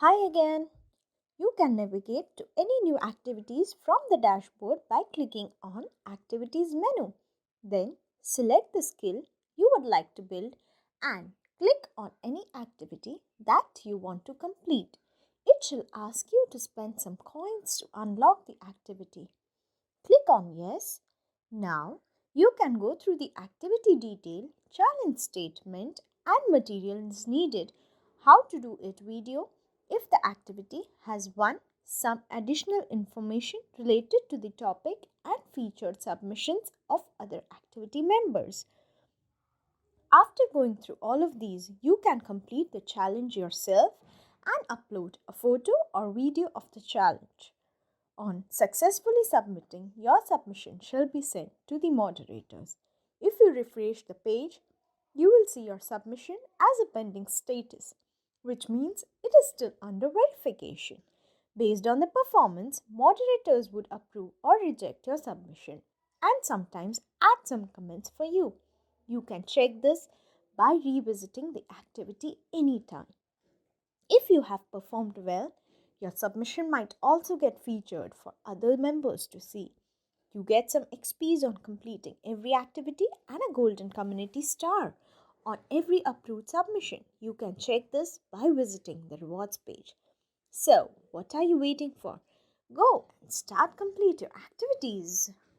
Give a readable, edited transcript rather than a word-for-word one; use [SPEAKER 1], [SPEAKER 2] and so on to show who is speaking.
[SPEAKER 1] Hi again. You can navigate to any new activities from the dashboard by clicking on Activities menu. Then select the skill you would like to build and click on any activity that you want to complete. It shall ask you to spend some coins to unlock the activity. Click on Yes. Now you can go through the activity detail, challenge statement and materials needed, how to do it video, if the activity has some additional information related to the topic and featured submissions of other activity members. After going through all of these, you can complete the challenge yourself and upload a photo or video of the challenge. On successfully submitting, your submission shall be sent to the moderators. If you refresh the page, you will see your submission as a pending status, which means it is still under verification. Based on the performance, moderators would approve or reject your submission and sometimes add some comments for you. You can check this by revisiting the activity anytime. If you have performed well, your submission might also get featured for other members to see. You get some XPs on completing every activity and a golden community star on every approved submission. You can check this by visiting the rewards page. So, what are you waiting for? Go and start complete your activities.